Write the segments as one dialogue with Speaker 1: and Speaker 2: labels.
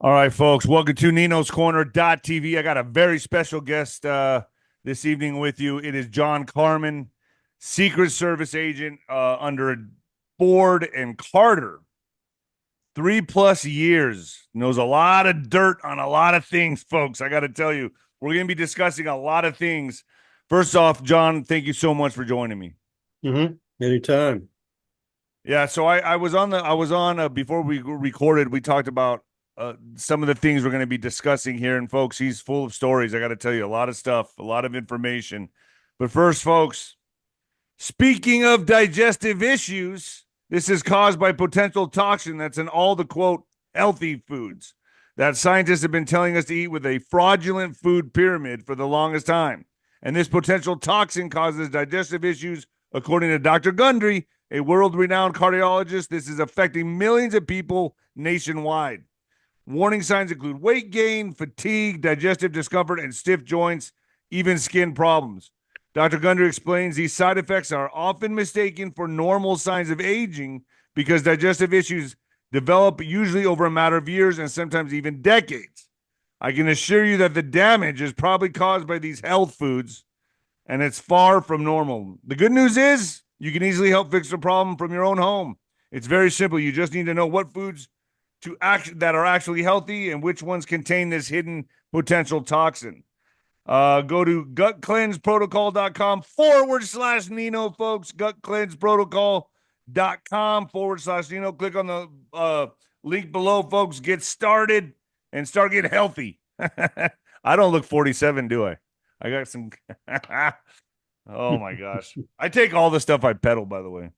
Speaker 1: All right, folks, welcome to Nino's Corner.tv. I got a very special guest this evening with you. It is John Carman, Secret Service agent under Ford and Carter. 3+ years, knows a lot of dirt on a lot of things, folks. I got to tell you, we're going to be discussing a lot of things. First off, John, thank you so much for joining me.
Speaker 2: Anytime.
Speaker 1: Yeah, so I was on before we recorded, we talked about some of the things we're going to be discussing here. And folks, he's full of stories. I got to tell you, a lot of stuff, a lot of information. But first, folks, speaking of digestive issues, this is caused by potential toxin that's in all the, quote, healthy foods that scientists have been telling us to eat with a fraudulent food pyramid for the longest time. And this potential toxin causes digestive issues, according to Dr. Gundry, a world-renowned cardiologist. This is affecting millions of people nationwide. Warning signs include weight gain, fatigue, digestive discomfort, and stiff joints, even skin problems. Dr. Gundry explains these side effects are often mistaken for normal signs of aging because digestive issues develop usually over a matter of years and sometimes even decades. I can assure you that the damage is probably caused by these health foods, and it's far from normal. The good news is you can easily help fix the problem from your own home. It's very simple. You just need to know what foods that are actually healthy and which ones contain this hidden potential toxin. Go to gutcleanseprotocol.com/Nino, folks. Gutcleanseprotocol.com/Nino. Click on the link below, folks. Get started and start getting healthy. I don't look 47, do I? I got some. Oh my gosh. I take all the stuff I peddle, by the way.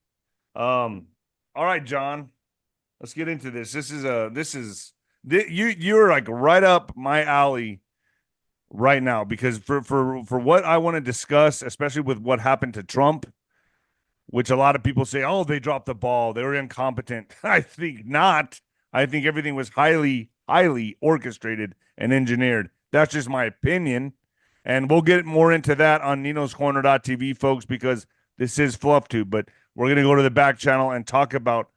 Speaker 1: All right, John. Let's get into this. You're like right up my alley right now, because for what I want to discuss, especially with what happened to Trump, which a lot of people say, oh, they dropped the ball, they were incompetent. I think not. I think everything was highly orchestrated and engineered. That's just my opinion. And we'll get more into that on Nino's Corner.tv, folks, because this is Fluff Tube. But we're going to go to the back channel and talk about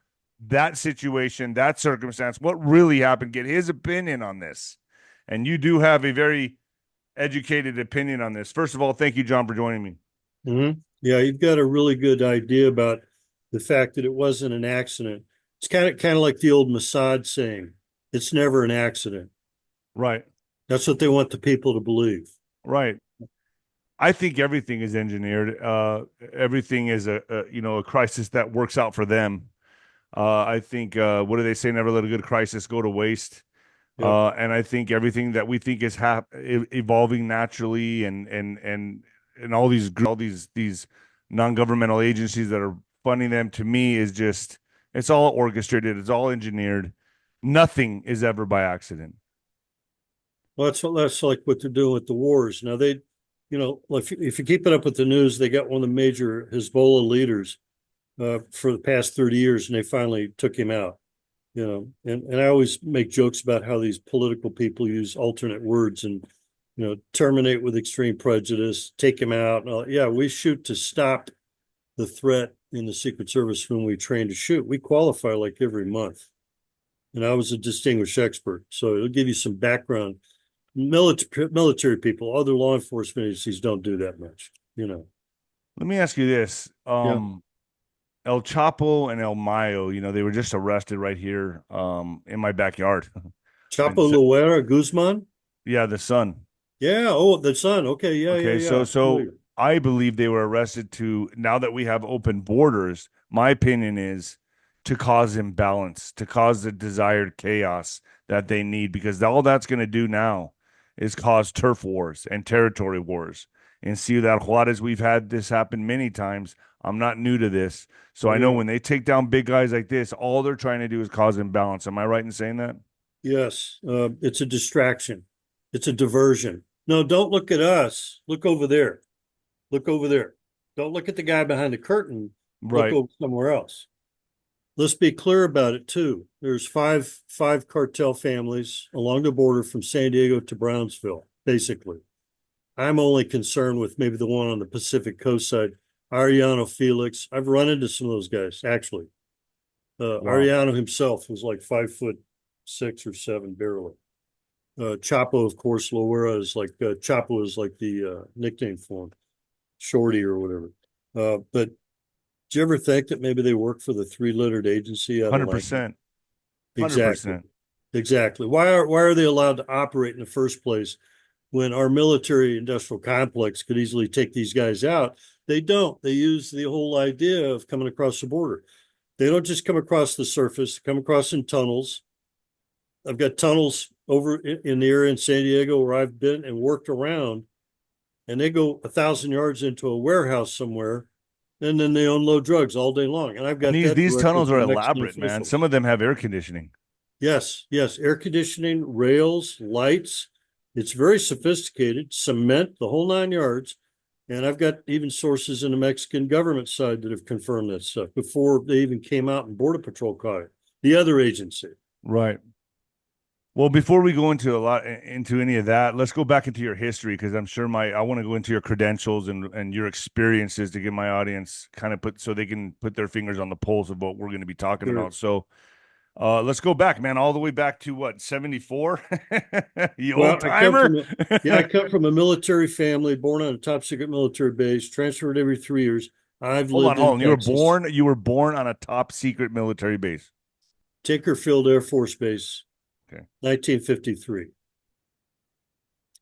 Speaker 1: that situation, that circumstance, what really happened, get his opinion on this. And you do have a very educated opinion on this. First of all, thank you, John, for joining me.
Speaker 2: Yeah, you've got a really good idea about the fact that it wasn't an accident. It's kind of like the old Mossad saying, it's never an accident.
Speaker 1: Right.
Speaker 2: That's what they want the people to believe.
Speaker 1: Right. I think everything is engineered. Everything is a crisis that works out for them. I think, what do they say? Never let a good crisis go to waste. Yep. And I think everything that we think is evolving naturally, and all these non-governmental agencies that are funding them, to me, is just, it's all orchestrated. It's all engineered. Nothing is ever by accident.
Speaker 2: Well, that's like what they're doing with the wars. Now if you keep it up with the news, they got one of the major Hezbollah leaders for the past 30 years, and they finally took him out. And I always make jokes about how these political people use alternate words and, terminate with extreme prejudice, take him out. Yeah, we shoot to stop the threat in the Secret Service whom we train to shoot. We qualify like every month. And I was a distinguished expert. So it'll give you some background. Military people, other law enforcement agencies don't do that much,
Speaker 1: Let me ask you this. 𝗀𝗃𝗍 and 𝗀𝗃𝗍𝗀, they were just arrested right here in my backyard.
Speaker 2: 𝗃𝗃𝗍𝗀𝗃 Guzman?
Speaker 1: Yeah, the son.
Speaker 2: Yeah, the son. Okay, yeah.
Speaker 1: So I believe they were arrested now that we have open borders, my opinion is to cause imbalance, to cause the desired chaos that they need, because all that's going to do now is cause turf wars and territory wars. In Ciudad Juarez, we've had this happen many times. I'm not new to this. So I know when they take down big guys like this, all they're trying to do is cause imbalance. Am I right in saying that?
Speaker 2: Yes. It's a distraction. It's a diversion. No, don't look at us. Look over there. Look over there. Don't look at the guy behind the curtain.
Speaker 1: Right.
Speaker 2: Look over somewhere else. Let's be clear about it, too. There's five cartel families along the border from San Diego to Brownsville, basically. I'm only concerned with maybe the one on the Pacific Coast side, Arellano Felix. I've run into some of those guys, actually. Wow. Arellano himself was like 5'6" 6 or 7 barely. 𝗀𝗶𝗶, of course, 𝗬𝗶𝗱𝗏 is like 𝗀𝗶𝗶 is like the nickname for him, Shorty or whatever. But do you ever think that maybe they work for the 3-lettered agency out of Langley?
Speaker 1: 100%.
Speaker 2: Exactly.
Speaker 1: 100%.
Speaker 2: Exactly. Why are they allowed to operate in the first place when our military industrial complex could easily take these guys out? They don't. They use the whole idea of coming across the border. They don't just come across the surface, come across in tunnels. I've got tunnels over in the area in San Diego where I've been and worked around, and they go 1,000 yards into a warehouse somewhere, and then they unload drugs all day long. And I've got
Speaker 1: And
Speaker 2: that
Speaker 1: these
Speaker 2: directly
Speaker 1: tunnels are
Speaker 2: from Mexican
Speaker 1: elaborate, man.
Speaker 2: officials.
Speaker 1: Some of them have air conditioning.
Speaker 2: Yes, yes, air conditioning, rails, lights. It's very sophisticated, cement, the whole 9 yards. And I've got even sources in the Mexican government side that have confirmed that stuff before they even came out and Border Patrol caught it. The other agency.
Speaker 1: Right. Well, before we go into any of that, let's go back into your history, because I'm sure I want to go into your credentials and your experiences to give my audience kind of so they can put their fingers on the pulse of what we're going to be talking
Speaker 2: Sure.
Speaker 1: about. So let's go back, man, all the way back to what, 74? You
Speaker 2: Well,
Speaker 1: old timer?
Speaker 2: I come from a military family, born on a top secret military base, transferred every 3 years.
Speaker 1: Hold on. You were born on a top secret military base.
Speaker 2: Tinker Field Air Force Base.
Speaker 1: Okay.
Speaker 2: 1953.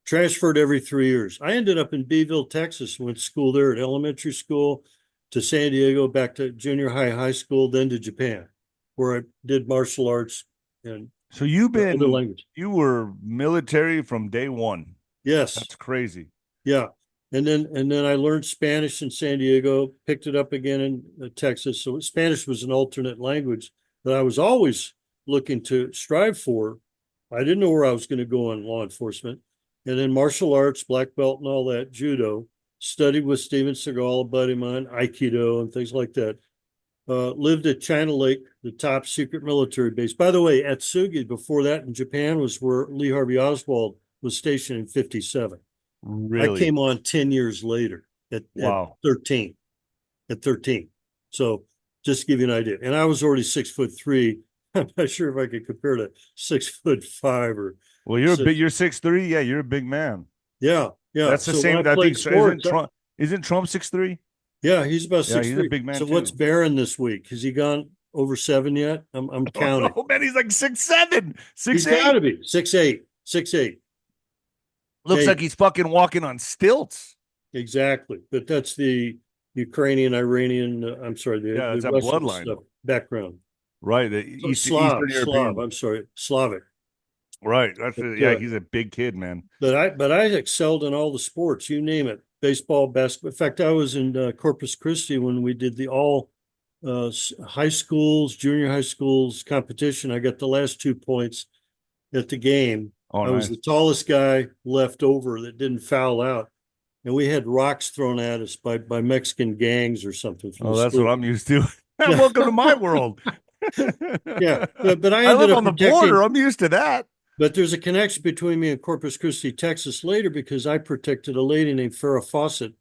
Speaker 2: Transferred every 3 years. I ended up in Beeville, Texas, went to school there at elementary school, to San Diego, back to junior high school, then to Japan, where I did martial arts and
Speaker 1: so
Speaker 2: other language.
Speaker 1: You were military from day one.
Speaker 2: Yes.
Speaker 1: That's crazy.
Speaker 2: Yeah. And then I learned Spanish in San Diego, picked it up again in Texas. So Spanish was an alternate language that I was always looking to strive for. I didn't know where I was going to go in law enforcement. And then martial arts, black belt and all that, judo, studied with Steven Seagal, a buddy of mine, Aikido and things like that. Lived at China Lake, the top secret military base. By the way, 𝗬𝗏𝗏, before that in Japan, was where Lee Harvey Oswald was stationed in 57.
Speaker 1: Really?
Speaker 2: I came on 10 years later at 13. At 13. So just to give you an idea. And I was already 6'3". I'm not sure if I could compare to 6'5" or.
Speaker 1: Well, you're 6'3". Yeah, you're a big man.
Speaker 2: Yeah, yeah.
Speaker 1: That's the same. I think sports, isn't Trump 6'3"?
Speaker 2: Yeah, he's about 6'3".
Speaker 1: He's a big man.
Speaker 2: So
Speaker 1: too.
Speaker 2: what's Barron this week? Has he gone over 7 yet? I'm counting.
Speaker 1: Oh man, he's like 6'7", 6'8".
Speaker 2: He's got to be 6'8", 6'8".
Speaker 1: Looks like he's fucking walking on stilts.
Speaker 2: Exactly, but that's the Ukrainian, Iranian. I'm sorry, the
Speaker 1: it's a
Speaker 2: Russian
Speaker 1: bloodline
Speaker 2: stuff, background.
Speaker 1: Right, the Eastern European.
Speaker 2: I'm sorry, Slavic.
Speaker 1: Right, he's a big kid, man.
Speaker 2: But I excelled in all the sports, you name it, baseball, basketball. In fact, I was in Corpus Christi when we did the all high schools, junior high schools competition. I got the last 2 points at the game.
Speaker 1: Oh,
Speaker 2: I was the tallest guy left over that didn't foul out. And we had rocks thrown at us by Mexican gangs or something.
Speaker 1: Oh, that's what I'm used to. Welcome to my world.
Speaker 2: Yeah, but I
Speaker 1: live on the border. I'm used to that.
Speaker 2: But there's a connection between me and Corpus Christi, Texas later, because I protected a lady named 𝗵𝗏𝗏𝗏,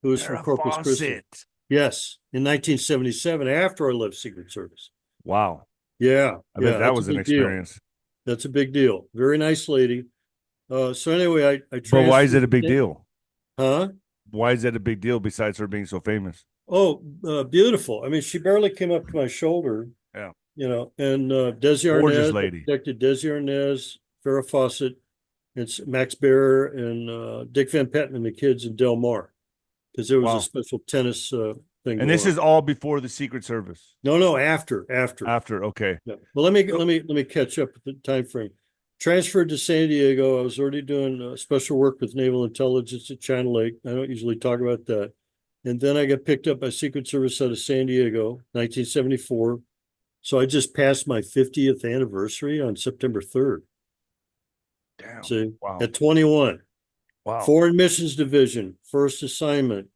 Speaker 2: who was from Corpus Christi. Yes, in 1977, after I left Secret Service.
Speaker 1: Wow.
Speaker 2: Yeah.
Speaker 1: I bet that was an experience.
Speaker 2: Deal. That's a big deal. Very nice lady. So anyway, I
Speaker 1: But why is it a big deal?
Speaker 2: Huh?
Speaker 1: Why is that a big deal besides her being so famous?
Speaker 2: Oh, beautiful. I mean, she barely came up to my shoulder.
Speaker 1: Yeah.
Speaker 2: You know, and 𝗬𝗏𝗏𝗏,
Speaker 1: gorgeous lady.
Speaker 2: Protected 𝗬𝗏𝗏𝗏𝗏, 𝗵𝗏𝗏𝗏𝗏, it's Max Baer and Dick Van Patten and the kids in Del Mar, because there was a special tennis thing.
Speaker 1: And this is all before the Secret Service.
Speaker 2: No, after.
Speaker 1: After, okay.
Speaker 2: Yeah. Well, let me catch up with the time frame. Transferred to San Diego. I was already doing special work with naval intelligence at China Lake. I don't usually talk about that. And then I got picked up by Secret Service out of San Diego, 1974. So I just passed my 50th anniversary on September 3rd.
Speaker 1: Damn.
Speaker 2: See,
Speaker 1: wow.
Speaker 2: At 21.
Speaker 1: Wow.
Speaker 2: Foreign Missions Division, first assignment.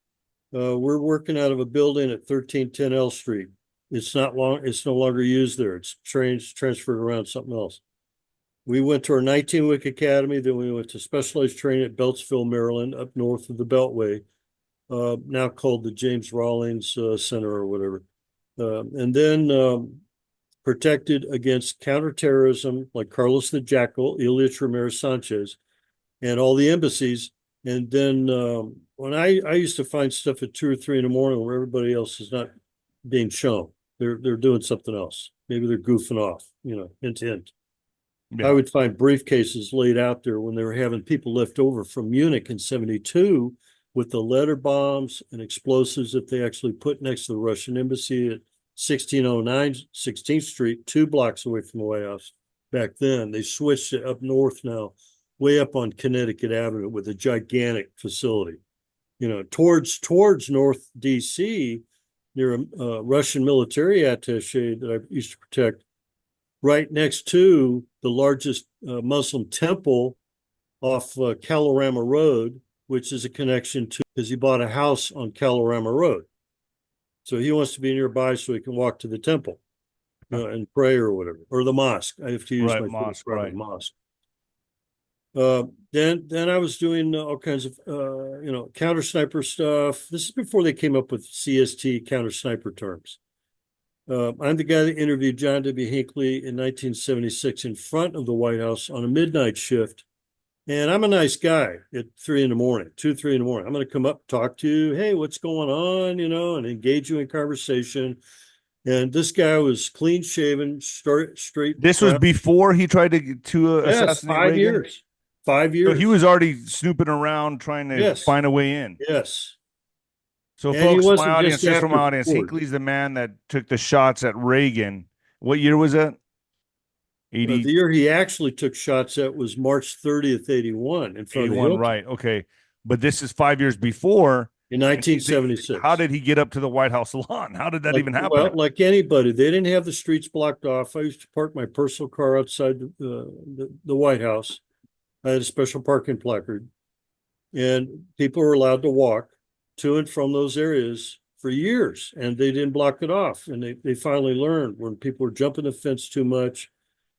Speaker 2: We're working out of a building at 1310 L Street. It's no longer used there. It's transferred around something else. We went to our 19-week academy. Then we went to specialized training at Beltsville, Maryland, up north of the Beltway, now called the James Rawlings Center or whatever. And then protected against counterterrorism like Carlos the Jackal, 𝗬𝗓𝗓 Ramirez-Sanchez, and all the embassies. And then when I used to find stuff at 2 or 3 in the morning where everybody else is not being shown. They're doing something else. Maybe they're goofing off, hint, hint.
Speaker 1: Yeah.
Speaker 2: I would find briefcases laid out there when they were having people left over from Munich in 1972 with the letter bombs and explosives that they actually put next to the Russian embassy at 1609 16th Street, 2 blocks away from the White House. Back then, they switched it up north now, way up on Connecticut Avenue with a gigantic facility. Towards North D.C., near a Russian military attaché that I used to protect, right next to the largest Muslim temple off Kalorama Road, which is a connection to, because he bought a house on Kalorama Road. So he wants to be nearby so he can walk to the temple and pray or whatever, or the mosque. I have to use my
Speaker 1: mosque,
Speaker 2: mosque. Then I was doing all kinds of counter sniper stuff. This is before they came up with CST counter sniper terms. I'm the guy that interviewed John W. Hinckley in 1976 in front of the White House on a midnight shift. And I'm a nice guy at 3 in the morning, 2, 3 in the morning. I'm going to come up, talk to you. Hey, what's going on? And engage you in conversation. And this guy was clean shaven, straight.
Speaker 1: This was before he tried to assassinate
Speaker 2: 5
Speaker 1: Reagan?
Speaker 2: years. 5 years.
Speaker 1: So he was already snooping around trying to find a way in.
Speaker 2: Yes.
Speaker 1: So,
Speaker 2: And
Speaker 1: folks,
Speaker 2: wasn't
Speaker 1: my audience, just for my audience,
Speaker 2: Ford.
Speaker 1: Hinckley's the man that took the shots at Reagan. What year was that? 80.
Speaker 2: The year he actually took shots at was March 30th, 81, in front of the Hilton.
Speaker 1: Right. Okay. But this is 5 years before.
Speaker 2: In 1976.
Speaker 1: How did he get up to the White House lawn? How did that even happen?
Speaker 2: Well, like anybody, they didn't have the streets blocked off. I used to park my personal car outside the White House. I had a special parking placard, and people were allowed to walk to and from those areas for years, and they didn't block it off. And they finally learned when people were jumping the fence too much,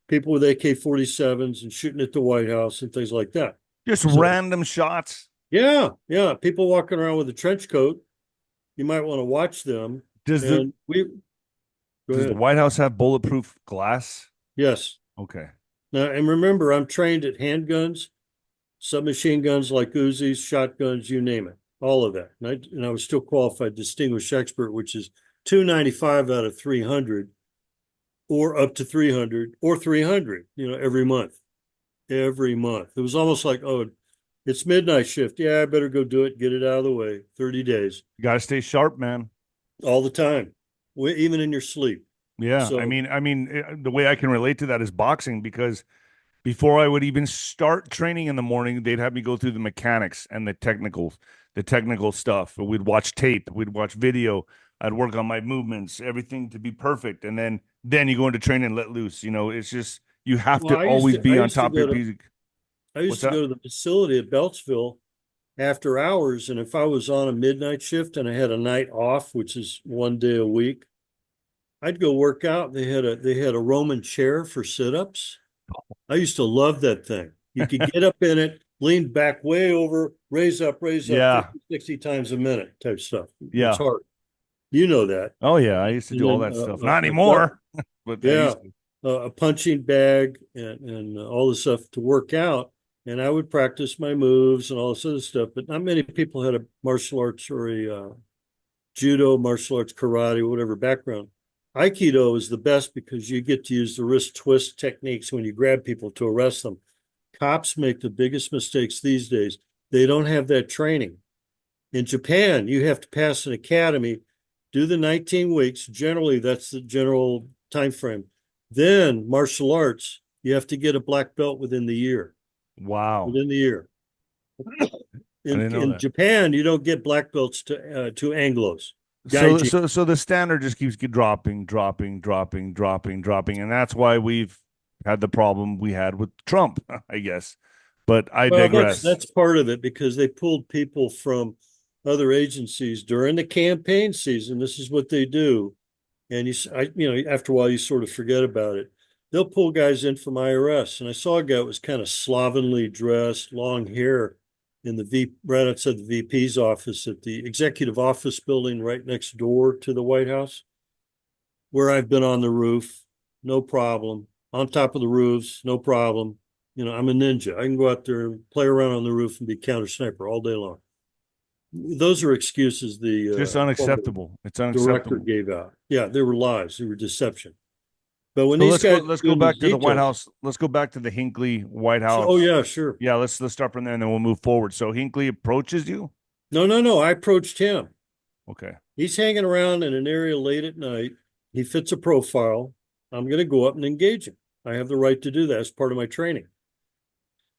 Speaker 2: people with AK-47s and shooting at the White House and things like that.
Speaker 1: Just random shots.
Speaker 2: Yeah. People walking around with a trench coat. You might want to watch them.
Speaker 1: Does the White House have bulletproof glass?
Speaker 2: Yes.
Speaker 1: Okay.
Speaker 2: Now, and remember, I'm trained at handguns, submachine guns like Uzis, shotguns, you name it, all of that. And I was still qualified distinguished expert, which is 295 out of 300, or up to 300, or 300, every month. Every month. It was almost like, oh, it's midnight shift. Yeah, I better go do it, get it out of the way. 30 days.
Speaker 1: You got to stay sharp, man.
Speaker 2: All the time, even in your sleep.
Speaker 1: Yeah. So, I mean, the way I can relate to that is boxing, because before I would even start training in the morning, they'd have me go through the mechanics and the technical stuff. We'd watch tape, we'd watch video. I'd work on my movements, everything to be perfect. And then you go into training and let loose. It's just, you have to always be on top of your music.
Speaker 2: I used to go to the facility at Beltsville after hours, and if I was on a midnight shift and I had a night off, which is 1 day a week, I'd go work out. They had a Roman chair for sit-ups. I used to love that thing. You could get up in it, lean back way over, raise up, 50, 60 times a minute type stuff.
Speaker 1: Yeah.
Speaker 2: It's hard. You know that.
Speaker 1: Oh, yeah. I used to do all that stuff. Not anymore. But
Speaker 2: yeah. A punching bag and all this stuff to work out. And I would practice my moves and all this other stuff. But not many people had a martial arts or a judo, martial arts, karate, whatever background. Aikido is the best because you get to use the wrist twist techniques when you grab people to arrest them. Cops make the biggest mistakes these days. They don't have that training. In Japan, you have to pass an academy, do the 19 weeks. Generally, that's the general time frame. Then martial arts, you have to get a black belt within the year.
Speaker 1: Wow.
Speaker 2: Within the year. In Japan, you don't get black belts to Anglos.
Speaker 1: So the standard just keeps dropping, and that's why we've had the problem we had with Trump, I guess. But I digress.
Speaker 2: That's part of it, because they pulled people from other agencies during the campaign season. This is what they do, and after a while you sort of forget about it. They'll pull guys in from IRS, and I saw a guy that was kind of slovenly dressed, long hair, in right outside the VP's office at the executive office building right next door to the White House, where I've been on the roof, no problem. On top of the roofs, no problem. You know, I'm a ninja. I can go out there and play around on the roof and be counter sniper all day long. Those are excuses the
Speaker 1: Just unacceptable. It's
Speaker 2: director
Speaker 1: unacceptable.
Speaker 2: gave out. Yeah, they were lies. They were deception. But when
Speaker 1: So
Speaker 2: these guys
Speaker 1: let's
Speaker 2: do
Speaker 1: go
Speaker 2: these
Speaker 1: back to the White
Speaker 2: details,
Speaker 1: House. Let's go back to the Hinckley White
Speaker 2: oh
Speaker 1: House.
Speaker 2: yeah, sure.
Speaker 1: Yeah, let's start from there and then we'll move forward. So Hinckley approaches you.
Speaker 2: No. I approached him.
Speaker 1: Okay.
Speaker 2: He's hanging around in an area late at night. He fits a profile. I'm going to go up and engage him. I have the right to do that as part of my training.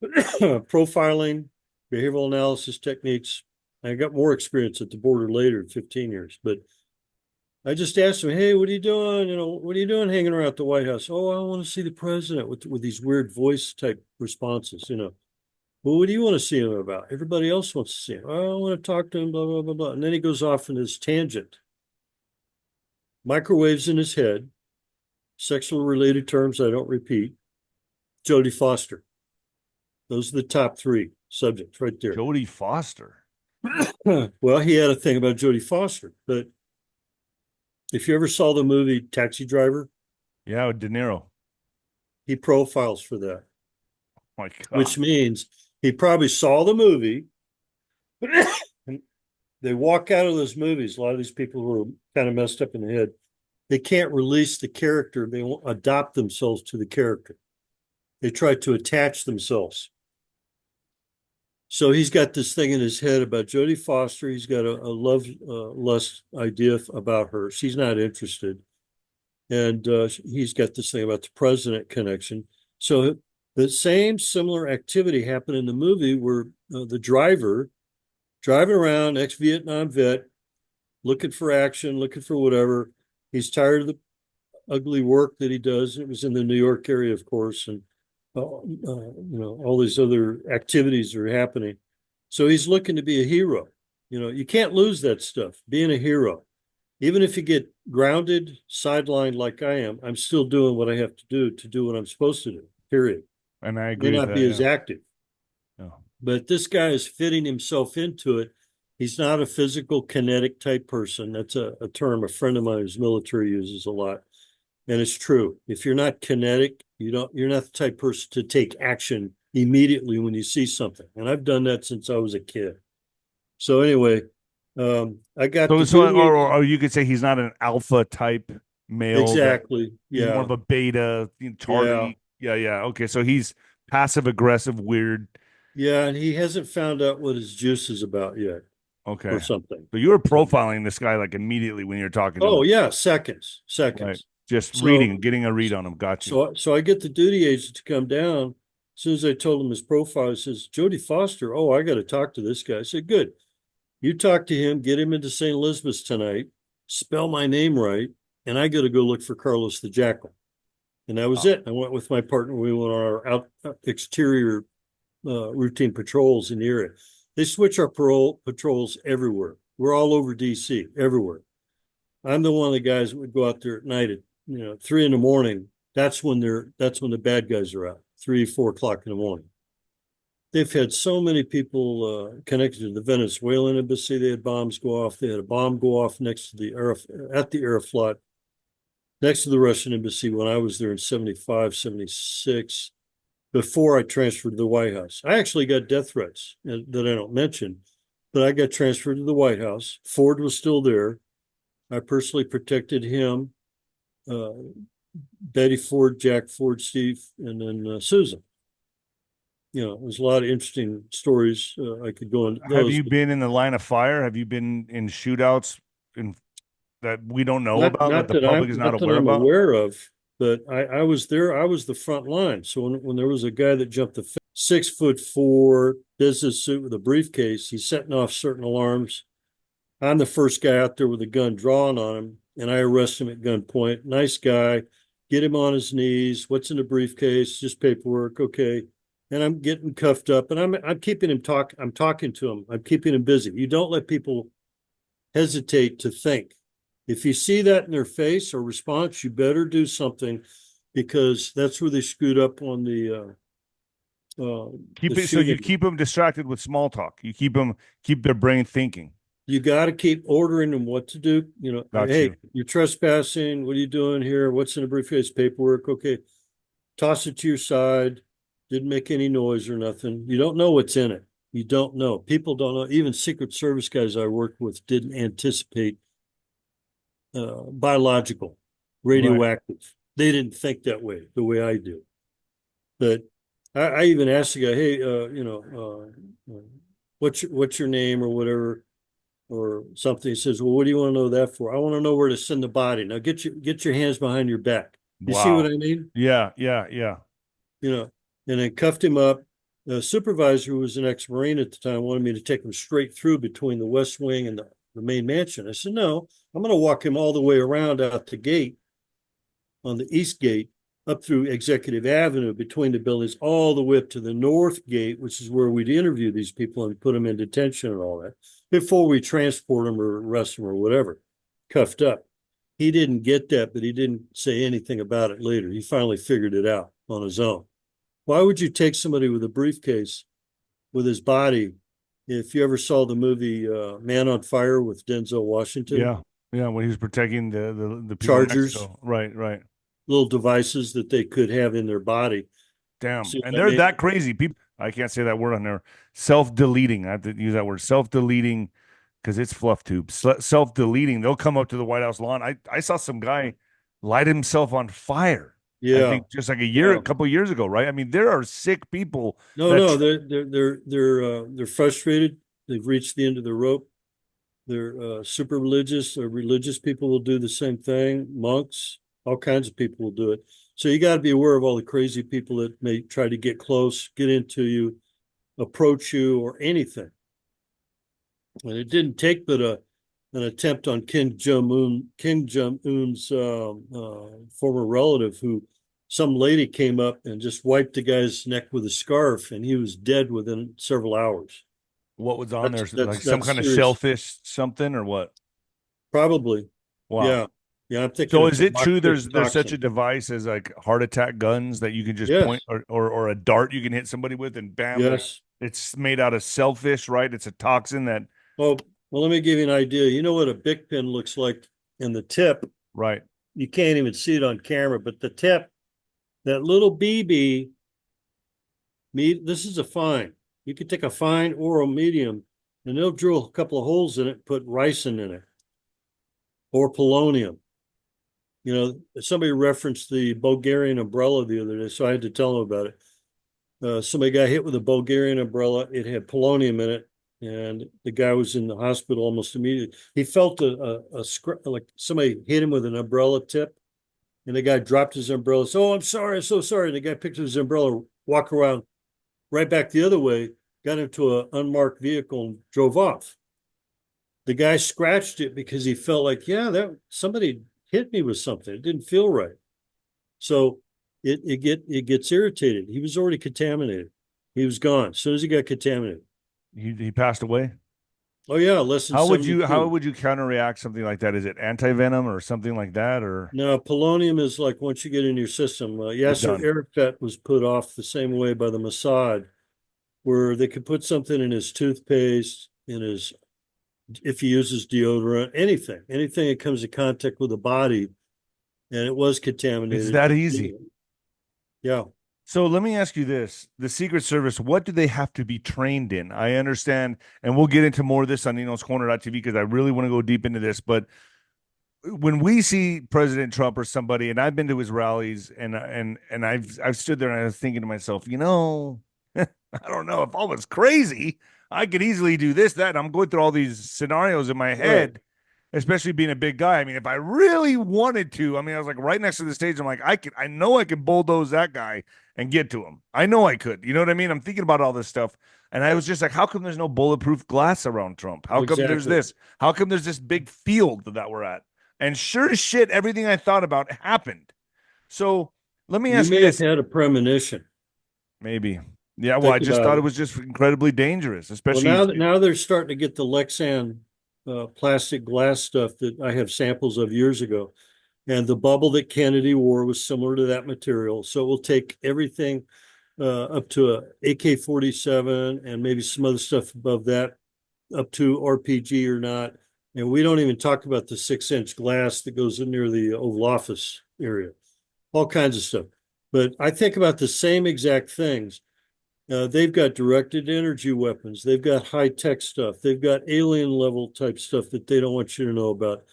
Speaker 2: Profiling, behavioral analysis techniques. I got more experience at the border later, 15 years. But I just asked him, hey, what are you doing? You know, what are you doing hanging around at the White House? Oh, I want to see the president with these weird voice type responses, you know. Well, what do you want to see him about? Everybody else wants to see him. Oh, I want to talk to him, blah, blah, blah, blah. And then he goes off in his tangent. Microwaves in his head, sexual related terms I don't repeat, Jodie Foster. Those are the top three subjects right there.
Speaker 1: Jodie Foster.
Speaker 2: Well, he had a thing about Jodie Foster, but if you ever saw the movie Taxi Driver,
Speaker 1: Yeah, with De Niro.
Speaker 2: he profiles for that,
Speaker 1: My God.
Speaker 2: which means he probably saw the movie. They walk out of those movies. A lot of these people who are kind of messed up in the head, they can't release the character. They won't adopt themselves to the character. They try to attach themselves. So he's got this thing in his head about Jodie Foster. He's got a love lust idea about her. She's not interested. And he's got this thing about the president connection. So the same similar activity happened in the movie where the driver driving around, ex-Vietnam vet, looking for action, looking for whatever. He's tired of the ugly work that he does. It was in the New York area, of course, and you know, all these other activities are happening. So he's looking to be a hero. You know, you can't lose that stuff, being a hero. Even if you get grounded, sidelined like I am, I'm still doing what I have to do what I'm supposed to do, period.
Speaker 1: And I
Speaker 2: May
Speaker 1: agree with
Speaker 2: not
Speaker 1: that.
Speaker 2: be as active.
Speaker 1: Yeah.
Speaker 2: But this guy is fitting himself into it. He's not a physical kinetic type person. That's a term a friend of mine who's military uses a lot. And it's true. If you're not kinetic, you're not the type person to take action immediately when you see something. And I've done that since I was a kid. So anyway, I got
Speaker 1: or you could say he's not an alpha type male.
Speaker 2: Exactly.
Speaker 1: He's more of a beta, tardy. Yeah. Okay. So he's passive aggressive, weird.
Speaker 2: Yeah, and he hasn't found out what his juice is about yet.
Speaker 1: Okay.
Speaker 2: Or something.
Speaker 1: So you were profiling this guy like immediately when you're talking to him.
Speaker 2: Oh, yeah, seconds.
Speaker 1: Right. Just reading, getting a read on him. Gotcha.
Speaker 2: So I get the duty agent to come down. As soon as I told him his profile, he says, Jodie Foster, oh, I got to talk to this guy. I said, good. You talk to him, get him into St. Elizabeth's tonight, spell my name right, and I got to go look for Carlos the Jackal. And that was it. I went with my partner. We went on our exterior routine patrols in the area. They switch our patrols everywhere. We're all over DC, everywhere. I'm the one of the guys that would go out there at night at 3 a.m. That's when the bad guys are out, 3, 4 o'clock in the morning. They've had so many people connected to the Venezuelan embassy. They had bombs go off. They had a bomb go off next to the Aeroflot, next to the Russian embassy when I was there in 75, 76, before I transferred to the White House. I actually got death threats that I don't mention, but I got transferred to the White House. Ford was still there. I personally protected him, Betty Ford, Jack Ford, Steve, and then Susan. There's a lot of interesting stories. I could go into those.
Speaker 1: Have you been in the line of fire? Have you been in shootouts that we don't know about, that the public is not aware about?
Speaker 2: I'm aware of, but I was there. I was the front line. So when there was a guy that jumped the 6'4" business suit with a briefcase, he's setting off certain alarms. I'm the first guy out there with a gun drawn on him, and I arrest him at gunpoint. Nice guy, get him on his knees. What's in the briefcase? Just paperwork. Okay. And I'm getting cuffed up, and I'm keeping him I'm talking to him. I'm keeping him busy. You don't let people hesitate to think. If you see that in their face or response, you better do something, because that's where they screwed up on the
Speaker 1: So you keep them distracted with small talk. You keep their brain thinking.
Speaker 2: You got to keep ordering them what to do. You know,
Speaker 1: Got
Speaker 2: hey,
Speaker 1: you.
Speaker 2: you're trespassing. What are you doing here? What's in the briefcase? Paperwork. Okay, toss it to your side. Didn't make any noise or nothing. You don't know what's in it. You don't know. People don't know. Even Secret Service guys I worked with didn't anticipate biological,
Speaker 1: Right.
Speaker 2: radioactive. They didn't think that way, the way I do. But I even asked the guy, hey, what's your name or whatever or something. He says, well, what do you want to know that for? I want to know where to send the body. Now get your hands behind your back. You see what
Speaker 1: Wow.
Speaker 2: I mean?
Speaker 1: Yeah, yeah, yeah.
Speaker 2: You know, and then cuffed him up. The supervisor, who was an ex-Marine at the time, wanted me to take him straight through between the West Wing and the main mansion. I said, no, I'm going to walk him all the way around out the gate on the east gate up through Executive Avenue between the buildings, all the way up to the north gate, which is where we'd interview these people and put them in detention and all that before we transport them or arrest them or whatever, cuffed up. He didn't get that, but he didn't say anything about it later. He finally figured it out on his own. Why would you take somebody with a briefcase with his body? If you ever saw the movie Man on Fire with Denzel Washington,
Speaker 1: Yeah. Yeah. When he was protecting the people in
Speaker 2: chargers,
Speaker 1: Mexico. Right, right.
Speaker 2: little devices that they could have in their body.
Speaker 1: Damn.
Speaker 2: See
Speaker 1: And
Speaker 2: what I
Speaker 1: they're
Speaker 2: mean?
Speaker 1: that crazy. People, I can't say that word on there. Self-deleting. I have to use that word. Self-deleting because it's fluff tube. Self-deleting. They'll come up to the White House lawn. I saw some guy light himself on fire. I
Speaker 2: Yeah,
Speaker 1: think just like a
Speaker 2: yeah.
Speaker 1: couple of years ago, right? I mean, there are sick people
Speaker 2: No,
Speaker 1: that
Speaker 2: no, they're frustrated. They've reached the end of the rope. They're super religious. Or religious people will do the same thing. Monks, all kinds of people will do it. So you got to be aware of all the crazy people that may try to get close, get into you, approach you, or anything. And it didn't take but an attempt on Kim Jong Un's former relative, who some lady came up and just wiped the guy's neck with a scarf, and he was dead within several hours.
Speaker 1: what was on there,
Speaker 2: That's that's
Speaker 1: like some
Speaker 2: that's
Speaker 1: kind of
Speaker 2: serious.
Speaker 1: shellfish something or what?
Speaker 2: Probably,
Speaker 1: Wow.
Speaker 2: yeah, yeah. I'm thinking
Speaker 1: So
Speaker 2: it's
Speaker 1: is
Speaker 2: a
Speaker 1: it true
Speaker 2: toxic
Speaker 1: there's such a
Speaker 2: toxin.
Speaker 1: device as like heart attack guns that you can just point
Speaker 2: Yes,
Speaker 1: or a dart you can hit somebody with and bam,
Speaker 2: yes.
Speaker 1: it's made out of shellfish, right? It's a toxin that
Speaker 2: Oh, well, let me give you an idea. You know what a Bic pen looks like in the tip?
Speaker 1: right.
Speaker 2: You can't even see it on camera, but the tip, that little BB, this is a fine. You could take a fine or a medium, and they'll drill a couple of holes in it, put ricin in it or polonium. You know, somebody referenced the Bulgarian umbrella the other day, so I had to tell them about it. Somebody got hit with a Bulgarian umbrella. It had polonium in it, and the guy was in the hospital almost immediately. He felt like somebody hit him with an umbrella tip, and the guy dropped his umbrella. So, oh, I'm sorry, I'm so sorry. And the guy picked up his umbrella, walked around right back the other way, got into an unmarked vehicle and drove off. The guy scratched it because he felt like, yeah, that somebody hit me with something. It didn't feel right. So it gets irritated. He was already contaminated. He was gone as soon as he got contaminated.
Speaker 1: He passed away.
Speaker 2: Oh yeah, less than
Speaker 1: How
Speaker 2: 72.
Speaker 1: would you counteract something like that? Is it anti-venom or something like that or
Speaker 2: Now, polonium is like once you get in your system.
Speaker 1: you're
Speaker 2: Yasser
Speaker 1: done?
Speaker 2: Arafat was put off the same way by the Mossad, where they could put something in his toothpaste, in his if he uses deodorant, anything that comes in contact with the body, and it was
Speaker 1: It's
Speaker 2: contaminated.
Speaker 1: that easy.
Speaker 2: Yeah.
Speaker 1: So let me ask you this. The Secret Service, what do they have to be trained in? I understand, and we'll get into more of this on Nino's Corner.tv because I really want to go deep into this. But when we see President Trump or somebody, and I've been to his rallies and I've stood there and I was thinking to myself, I don't know if I was crazy. I could easily do this, that. And I'm going through all these scenarios in my
Speaker 2: Right.
Speaker 1: head, especially being a big guy. I mean, if I really wanted to, I mean, I was like right next to the stage. I'm like, I know I could bulldoze that guy and get to him. I know I could. You know what I mean? I'm thinking about all this stuff. And I was just like, how come there's no bulletproof glass around Trump? How come there's
Speaker 2: Exactly.
Speaker 1: this? How come there's this big field that we're at? And sure as shit, everything I thought about happened. So let me
Speaker 2: You
Speaker 1: ask you
Speaker 2: may have
Speaker 1: this.
Speaker 2: had a premonition.
Speaker 1: Maybe. Yeah, well, I
Speaker 2: Think
Speaker 1: just
Speaker 2: about
Speaker 1: thought it
Speaker 2: it.
Speaker 1: was just incredibly dangerous,
Speaker 2: Well,
Speaker 1: especially
Speaker 2: now they're starting to get the Lexan plastic glass stuff that I have samples of years ago. And the bubble that Kennedy wore was similar to that material. So it will take everything up to a AK-47 and maybe some other stuff above that, up to RPG or not. And we don't even talk about the 6-inch glass that goes in near the Oval Office area, all kinds of stuff. But I think about the same exact things. They've got directed energy weapons. They've got high-tech stuff. They've got alien level type stuff that they don't want you to know about.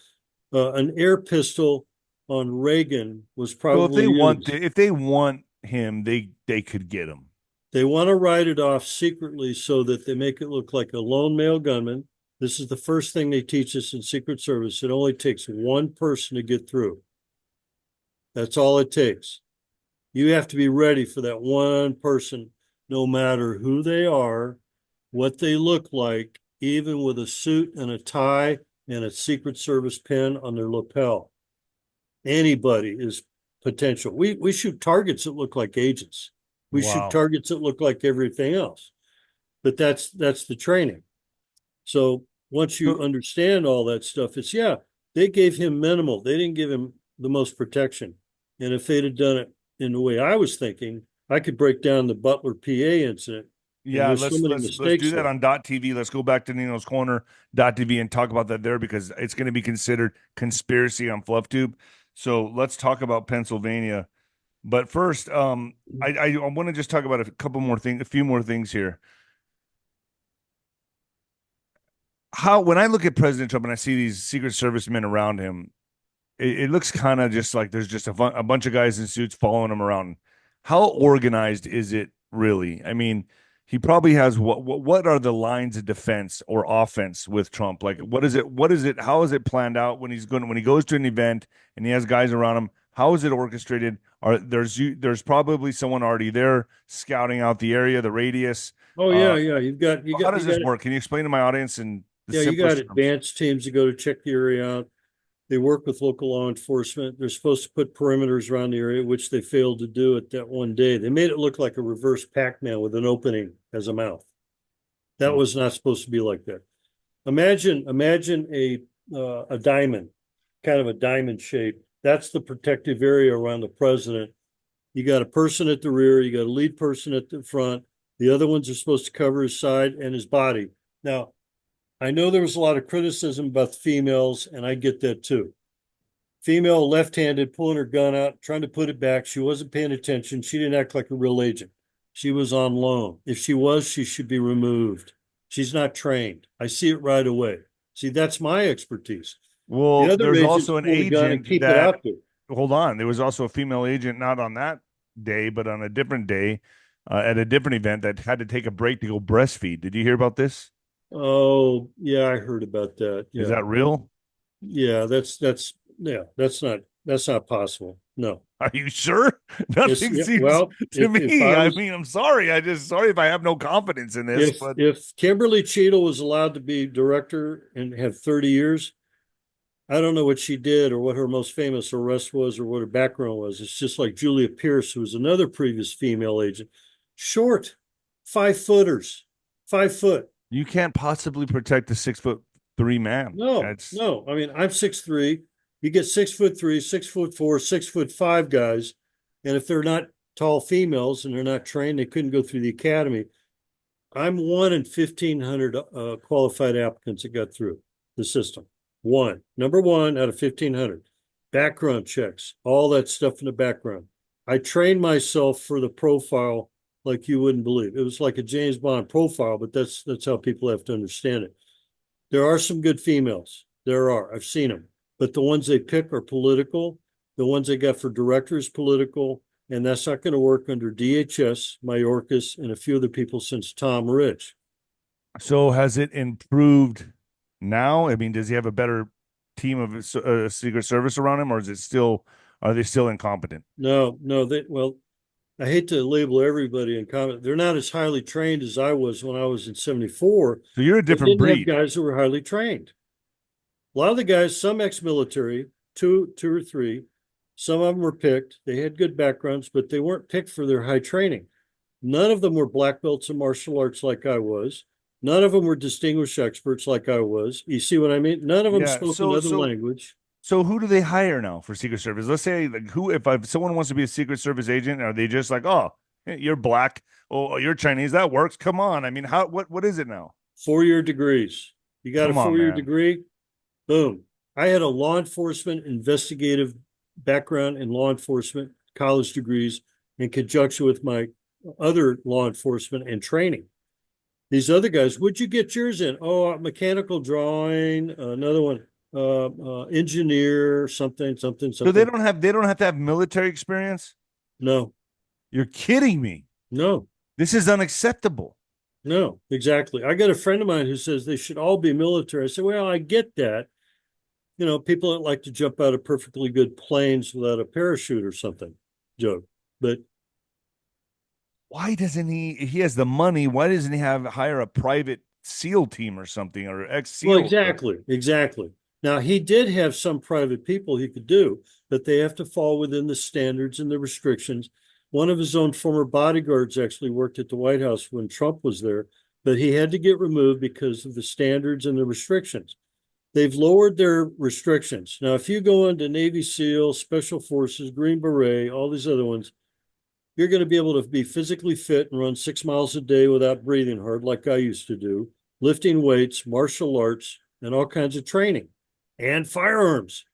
Speaker 2: An air pistol on Reagan was
Speaker 1: So if they
Speaker 2: probably
Speaker 1: want
Speaker 2: used.
Speaker 1: if they want him, they could get him.
Speaker 2: They want to write it off secretly so that they make it look like a lone male gunman. This is the first thing they teach us in Secret Service. It only takes one person to get through. That's all it takes. You have to be ready for that one person, no matter who they are, what they look like, even with a suit and a tie and a Secret Service pin on their lapel. Anybody is potential. We shoot targets that look like agents. We shoot
Speaker 1: Wow.
Speaker 2: targets that look like everything else. But that's the training. So once you
Speaker 1: So,
Speaker 2: understand all that stuff, it's they gave him minimal. They didn't give him the most protection. And if they'd have done it in the way I was thinking, I could break down the Butler PA incident. And
Speaker 1: yeah,
Speaker 2: there's so
Speaker 1: let's
Speaker 2: many
Speaker 1: let's do
Speaker 2: mistakes
Speaker 1: that
Speaker 2: there.
Speaker 1: on .tv. Let's go back to Nino's Corner .tv and talk about that there because it's going to be considered conspiracy on FluffTube. So let's talk about Pennsylvania. But first, I want to just talk about a few more things here. How when I look at President Trump and I see these Secret Service men around him, it looks kind of just like there's just a bunch of guys in suits following him around. How organized is it really? I mean, he probably has what are the lines of defense or offense with Trump? Like what is it? What is it? How is it planned out when he goes to an event and he has guys around him? How is it orchestrated? There's probably someone already there scouting out the area, the radius.
Speaker 2: Oh
Speaker 1: Uh,
Speaker 2: yeah.
Speaker 1: how does this work? Can you explain to my audience in the
Speaker 2: You got
Speaker 1: simplest terms?
Speaker 2: advanced teams that go to check the area out. They work with local law enforcement. They're supposed to put perimeters around the area, which they failed to do at that one day. They made it look like a reverse Pac-Man with an opening as a mouth. That was not supposed to be like that. Imagine a diamond, kind of a diamond shape. That's the protective area around the president. You got a person at the rear, you got a lead person at the front. The other ones are supposed to cover his side and his body. Now, I know there was a lot of criticism about the females, and I get that too. Female left-handed pulling her gun out, trying to put it back. She wasn't paying attention. She didn't act like a real agent. She was on loan. If she was, she should be removed. She's not trained. I see it right away. See, that's my expertise. The
Speaker 1: Well,
Speaker 2: other
Speaker 1: there's
Speaker 2: agents
Speaker 1: also an
Speaker 2: pull the gun and
Speaker 1: agent
Speaker 2: keep it
Speaker 1: that
Speaker 2: out there.
Speaker 1: hold on. There was also a female agent, not on that day, but on a different day, at a different event that had to take a break to go breastfeed. Did you hear about this?
Speaker 2: Oh, yeah, I heard about that.
Speaker 1: Is
Speaker 2: Yeah.
Speaker 1: that real?
Speaker 2: Yeah, that's not possible. No.
Speaker 1: Are you sure?
Speaker 2: It's
Speaker 1: Nothing
Speaker 2: yeah,
Speaker 1: seems
Speaker 2: well,
Speaker 1: to
Speaker 2: if
Speaker 1: me.
Speaker 2: I
Speaker 1: I
Speaker 2: was
Speaker 1: mean, I'm sorry. I just sorry if I have no confidence in this, but
Speaker 2: if 𝗬𝗏𝗪 was allowed to be director and have 30 years, I don't know what she did or what her most famous arrest was or what her background was. It's just like Julia Pierce, who was another previous female agent. Short, 5-footers, 5 foot.
Speaker 1: you can't possibly protect a 6'3" man.
Speaker 2: No,
Speaker 1: That's
Speaker 2: no. I mean, I'm 6'3". You get 6'3", 6'4", 6'5" guys, and if they're not tall females and they're not trained, they couldn't go through the academy. I'm one in 1,500 qualified applicants that got through the system. Number one out of 1,500. Background checks, all that stuff in the background. I trained myself for the profile like you wouldn't believe. It was like a James Bond profile, but that's how people have to understand it. There are some good females. There are. I've seen them. But the ones they pick are political. The ones they got for directors, political. And that's not going to work under DHS, Mayorkas, and a few other people since Tom Rich.
Speaker 1: so. Has it improved now? I mean, does he have a better team of Secret Service around him, or is it still are they still incompetent?
Speaker 2: No, well, I hate to label everybody in comment. They're not as highly trained as I was when I was in 74.
Speaker 1: So you're a
Speaker 2: They
Speaker 1: different
Speaker 2: didn't have
Speaker 1: breed.
Speaker 2: guys that were highly trained. A lot of the guys, some ex-military, two or three, some of them were picked. They had good backgrounds, but they weren't picked for their high training. None of them were black belts in martial arts like I was. None of them were distinguished experts like I was. You see what I mean? None of them
Speaker 1: Yeah.
Speaker 2: spoke another language.
Speaker 1: So who do they hire now for Secret Service? Let's say like who if someone wants to be a Secret Service agent, are they just like, oh, you're black, oh, you're Chinese, that works. Come on. I mean, what is it now?
Speaker 2: 4-year degrees. You got
Speaker 1: Come
Speaker 2: a
Speaker 1: on,
Speaker 2: 4-year
Speaker 1: man.
Speaker 2: degree? Boom. I had a law enforcement investigative background in law enforcement, college degrees, in conjunction with my other law enforcement and training. These other guys, would you get yours in? Oh, mechanical drawing, another one, engineer, something.
Speaker 1: So
Speaker 2: something.
Speaker 1: they don't have to have military experience?
Speaker 2: No,
Speaker 1: You're kidding me.
Speaker 2: no,
Speaker 1: This is unacceptable.
Speaker 2: no, exactly. I got a friend of mine who says they should all be military. I said, well, I get that. You know, people don't like to jump out of perfectly good planes without a parachute or something. Joke. But
Speaker 1: Why doesn't he has the money, why doesn't he hire a private SEAL team or something, or
Speaker 2: well,
Speaker 1: ex-SEAL?
Speaker 2: exactly. Now he did have some private people he could do, but they have to fall within the standards and the restrictions. One of his own former bodyguards actually worked at the White House when Trump was there, but he had to get removed because of the standards and the restrictions. They've lowered their restrictions. Now, if you go into Navy SEAL, Special Forces, Green Beret, all these other ones, you're going to be able to be physically fit and run 6 miles a day without breathing hard, like I used to do, lifting weights, martial arts, and all kinds of training and firearms.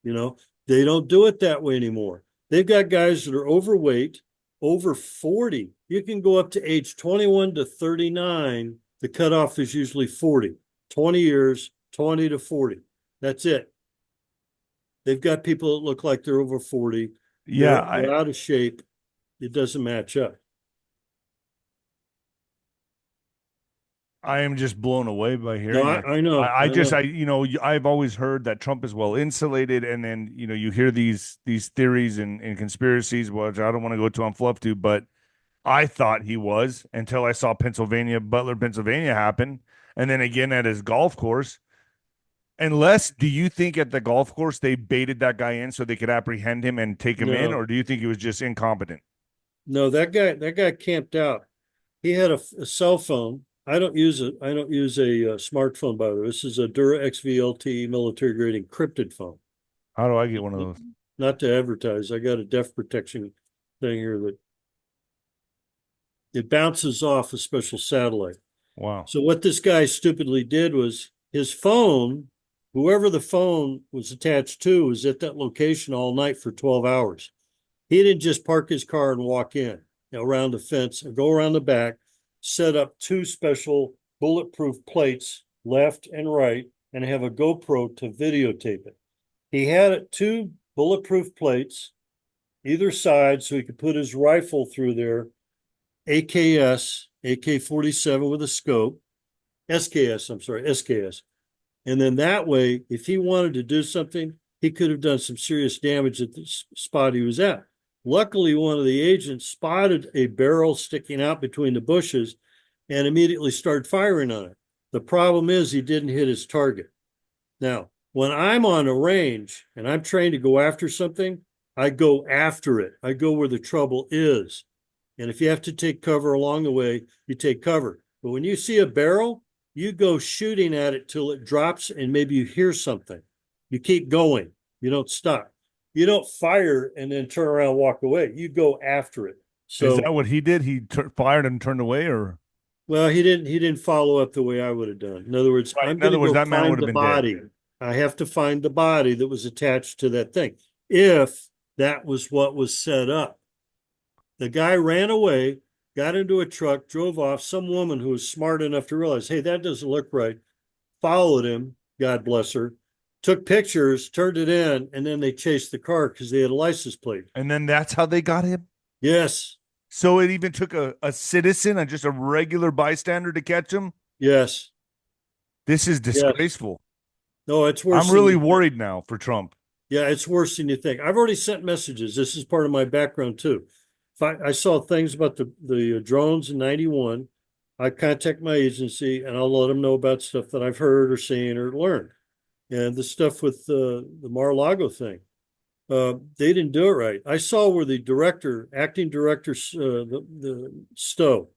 Speaker 2: You know, they don't do it that way anymore. They've got guys that are overweight, over 40. You can go up to age 21 to 39. The cutoff is usually 40, 20 years, 20 to 40. That's it. They've got people that look like they're over 40.
Speaker 1: Yeah,
Speaker 2: They're out of shape. It doesn't match up.
Speaker 1: I am just blown away by
Speaker 2: No,
Speaker 1: hearing this.
Speaker 2: I know.
Speaker 1: I've always heard that Trump is well insulated, and then you hear these theories and conspiracies, which I don't want to go too on fluff to, but I thought he was until I saw Butler, Pennsylvania happen, and then again at his golf course. Unless, do you think at the golf course they baited that guy in so they could apprehend him and take him in,
Speaker 2: No,
Speaker 1: or do you think he was just incompetent?
Speaker 2: no, that guy camped out. He had a cell phone. I don't use a smartphone, by the way. This is a 𝗬𝗃𝗏 LTE military grade encrypted phone.
Speaker 1: How do I get one of those?
Speaker 2: Not to advertise. I got a death protection thing here that it bounces off a special satellite.
Speaker 1: Wow.
Speaker 2: So what this guy stupidly did was his phone, whoever the phone was attached to, was at that location all night for 12 hours. He didn't just park his car and walk in, around the fence and go around the back, set up 2 special bulletproof plates, left and right, and have a GoPro to videotape it. He had 2 bulletproof plates, either side, so he could put his rifle through there, AK-47 with a scope, SKS. And then that way, if he wanted to do something, he could have done some serious damage at the spot he was at. Luckily, one of the agents spotted a barrel sticking out between the bushes and immediately started firing on it. The problem is he didn't hit his target. Now, when I'm on a range and I'm trained to go after something, I go after it. I go where the trouble is. And if you have to take cover along the way, you take cover. But when you see a barrel, you go shooting at it till it drops and maybe you hear something. You keep going. You don't stop. You don't fire and then turn around and walk away. You go after it. So
Speaker 1: is that what he did? He fired and turned away, or?
Speaker 2: well, he didn't follow up the way I would have done. In other words,
Speaker 1: Right.
Speaker 2: I'm
Speaker 1: In
Speaker 2: going
Speaker 1: other
Speaker 2: to
Speaker 1: words,
Speaker 2: go
Speaker 1: that man would
Speaker 2: find
Speaker 1: have
Speaker 2: the
Speaker 1: been
Speaker 2: body.
Speaker 1: dead.
Speaker 2: I have to find the body that was attached to that thing. If that was what was set up. The guy ran away, got into a truck, drove off. Some woman who was smart enough to realize, hey, that doesn't look right, followed him, God bless her, took pictures, turned it in, and then they chased the car because they had a license plate.
Speaker 1: And then that's how they got him?
Speaker 2: Yes.
Speaker 1: So it even took a citizen, just a regular bystander to catch him?
Speaker 2: Yes.
Speaker 1: This is
Speaker 2: Yes.
Speaker 1: disgraceful.
Speaker 2: No, it's worse.
Speaker 1: I'm really worried now for Trump.
Speaker 2: Yeah, it's worse than you think. I've already sent messages. This is part of my background too. If I saw things about the drones in 91, I contact my agency and I'll let them know about stuff that I've heard or seen or learned. And the stuff with the Mar-a-Lago thing, they didn't do it right. I saw where the acting director, the Stowe,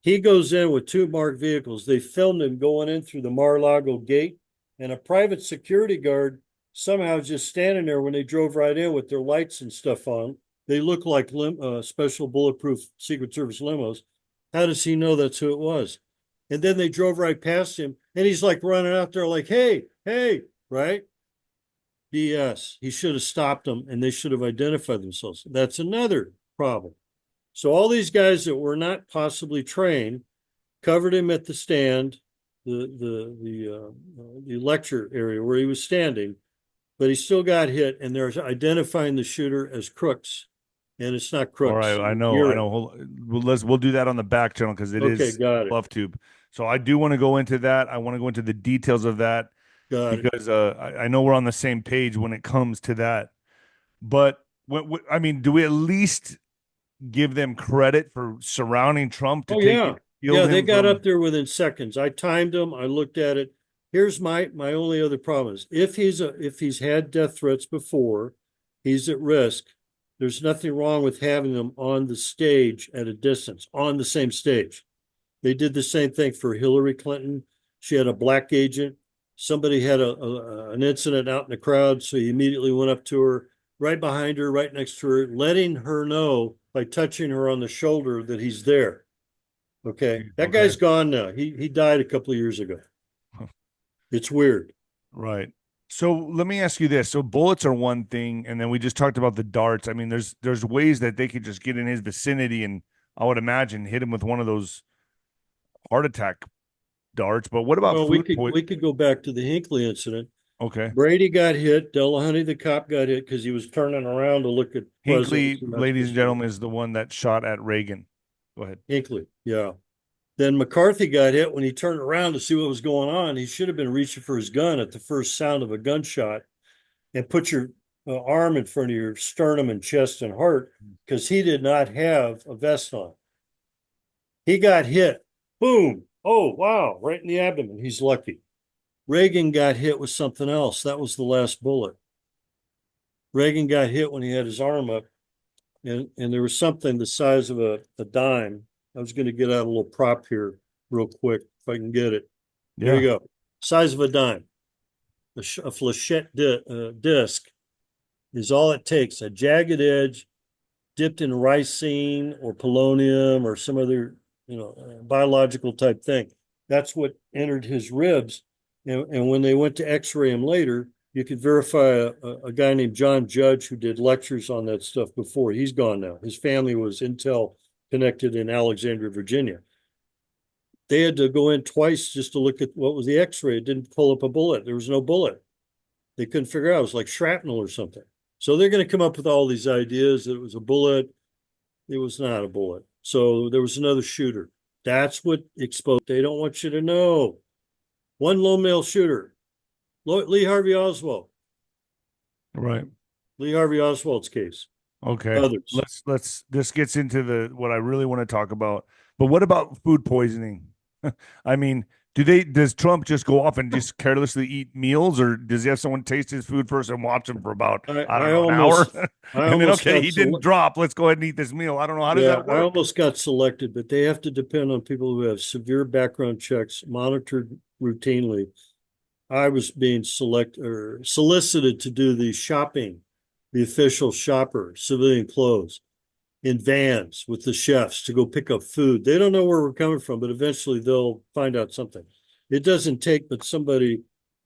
Speaker 2: he goes in with 2 marked vehicles. They filmed him going in through the Mar-a-Lago gate, and a private security guard somehow just standing there when they drove right in with their lights and stuff on. They look like special bulletproof Secret Service limos. How does he know that's who it was? And then they drove right past him, and he's like running out there like, hey, hey, right? BS. He should have stopped them, and they should have identified themselves. That's another problem. So all these guys that were not possibly trained covered him at the stand, the lecture area where he was standing, but he still got hit, and they're identifying the shooter as crooks, and it's not crooks.
Speaker 1: All right, I know. We'll do that on the back channel because it
Speaker 2: Okay,
Speaker 1: is
Speaker 2: got it.
Speaker 1: BuffTube. So I do want to go into that. I want to go into the details of that
Speaker 2: Got it.
Speaker 1: because I know we're on the same page when it comes to that. But I mean, do we at least give them credit for surrounding Trump to
Speaker 2: Oh,
Speaker 1: take
Speaker 2: yeah. Yeah, they got up there within seconds. I timed them. I looked at it. Here's my only other problem is if he's had death threats before, he's at risk. There's nothing wrong with having them on the stage at a distance, on the same stage. They did the same thing for Hillary Clinton. She had a black agent. Somebody had an incident out in the crowd, so he immediately went up to her, right behind her, right next to her, letting her know by touching her on the shoulder that he's there. Okay, that guy's gone now. He died a couple of years ago. It's weird.
Speaker 1: Right. So let me ask you this. So bullets are one thing, and then we just talked about the darts. I mean, there's ways that they could just get in his vicinity, and I would imagine hit him with one of those heart attack darts. But what about
Speaker 2: we could go back to the Hinckley incident.
Speaker 1: Okay.
Speaker 2: Brady got hit. 𝗬𝗏 the cop got hit because he was turning around to look at
Speaker 1: Hinckley, ladies and gentlemen, is the one that shot at Reagan. Go ahead.
Speaker 2: Hinckley, yeah. Then McCarthy got hit when he turned around to see what was going on. He should have been reaching for his gun at the first sound of a gunshot and put your arm in front of your sternum and chest and heart because he did not have a vest on. He got hit. Boom. Oh, wow. Right in the abdomen. He's lucky. Reagan got hit with something else. That was the last bullet. Reagan got hit when he had his arm up, and there was something the size of a dime. I was going to get out a little prop here real quick if I can get it. Yeah. There you go. Size of a dime. A flechette disc is all it takes. A jagged edge dipped in ricin or polonium or some other, biological type thing. That's what entered his ribs. And when they went to x-ray him later, you could verify a guy named John Judge who did lectures on that stuff before. He's gone now. His family was Intel connected in Alexandria, Virginia. They had to go in twice just to look at what was the x-ray. It didn't pull up a bullet. There was no bullet. They couldn't figure out. It was like shrapnel or something. So they're going to come up with all these ideas that it was a bullet. It was not a bullet. So there was another shooter. That's what exposed. They don't want you to know. One lone male shooter, Lee Harvey Oswald.
Speaker 1: Right.
Speaker 2: Lee Harvey Oswald's case.
Speaker 1: Okay. Others. This gets into what I really want to talk about. But what about food poisoning? I mean, does Trump just go off and just carelessly eat meals, or does he have someone taste his food first and watch him for about an hour? And then, okay, he didn't drop. Let's go ahead and eat this meal. I don't know. How does that work?
Speaker 2: I almost got selected, but they have to depend on people who have severe background checks monitored routinely. I was being solicited to do the shopping, the official shopper, civilian clothes, in vans with the chefs to go pick up food. They don't know where we're coming from, but eventually they'll find out something. It doesn't take but somebody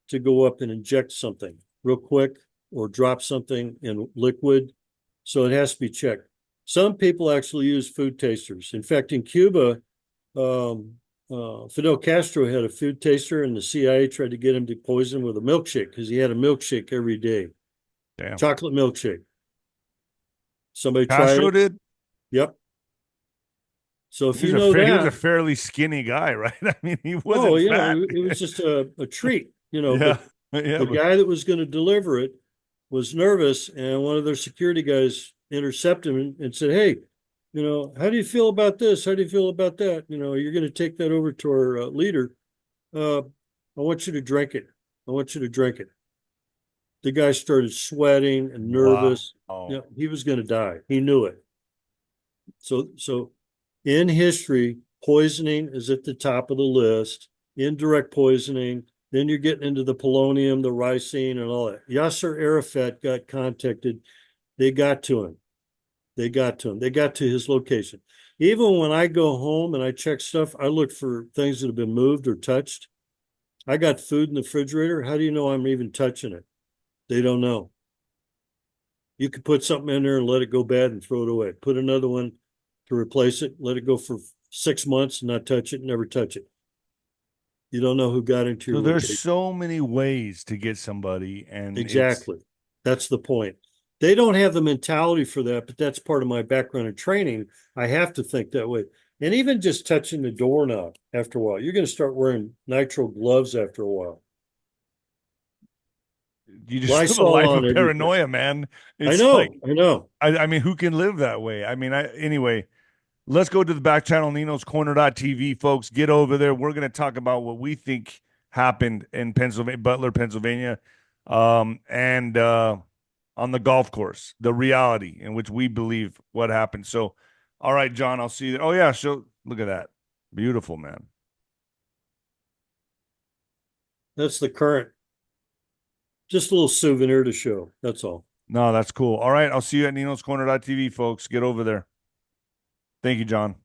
Speaker 2: to go up and inject something real quick or drop something in liquid. So it has to be checked. Some people actually use food tasters. In fact, in Cuba, Fidel Castro had a food taster, and the CIA tried to get him to poison him with a milkshake because he had a milkshake every day.
Speaker 1: Damn.
Speaker 2: Chocolate milkshake. Somebody
Speaker 1: Castro
Speaker 2: tried it.
Speaker 1: Did?
Speaker 2: Yep. So if he was a
Speaker 1: fairly skinny guy, right? I mean, he wasn't.
Speaker 2: Oh,
Speaker 1: fat.
Speaker 2: It was just a treat,
Speaker 1: Yeah.
Speaker 2: The guy that was going to deliver it was nervous, and one of their security guys intercepted him and said, "Hey, how do you feel about this? How do you feel about that? You're going to take that over to our leader. I want you to drink it. I want you to drink it." The guy started sweating and nervous.
Speaker 1: Wow.
Speaker 2: He was going to die. He knew it. So in history, poisoning is at the top of the list. Indirect poisoning. Then you're getting into the polonium, the ricin, and all that. Yasser Arafat got contacted. They got to him. They got to his location. Even when I go home and I check stuff, I look for things that have been moved or touched. I got food in the refrigerator. How do you know I'm even touching it? They don't know. You could put something in there and let it go bad and throw it away. Put another one to replace it, let it go for 6 months, not touch it, never touch it. You don't know who got into your
Speaker 1: So there's
Speaker 2: location.
Speaker 1: so many ways to get somebody, and it's
Speaker 2: Exactly. That's the point. They don't have the mentality for that, but that's part of my background and training. I have to think that way. And even just touching the doorknob after a while, you're going to start wearing nitrile gloves after a while.
Speaker 1: you just live a
Speaker 2: Lysol
Speaker 1: life
Speaker 2: on
Speaker 1: of
Speaker 2: everything.
Speaker 1: paranoia, man.
Speaker 2: I
Speaker 1: It's like
Speaker 2: know, I know.
Speaker 1: I mean, who can live that way? I mean, anyway, let's go to the back channel, Nino's Corner.tv, folks. Get over there. We're gonna talk about what we think happened in Pennsylvania, Butler, Pennsylvania, and on the golf course, the reality in which we believe what happened. So, all right, John, I'll see you there. Oh yeah, so look at that. Beautiful, man.
Speaker 2: That's the current. Just a little souvenir to show. That's all.
Speaker 1: No, that's cool. All right, I'll see you at Nino's Corner.tv, folks. Get over there. Thank you, John.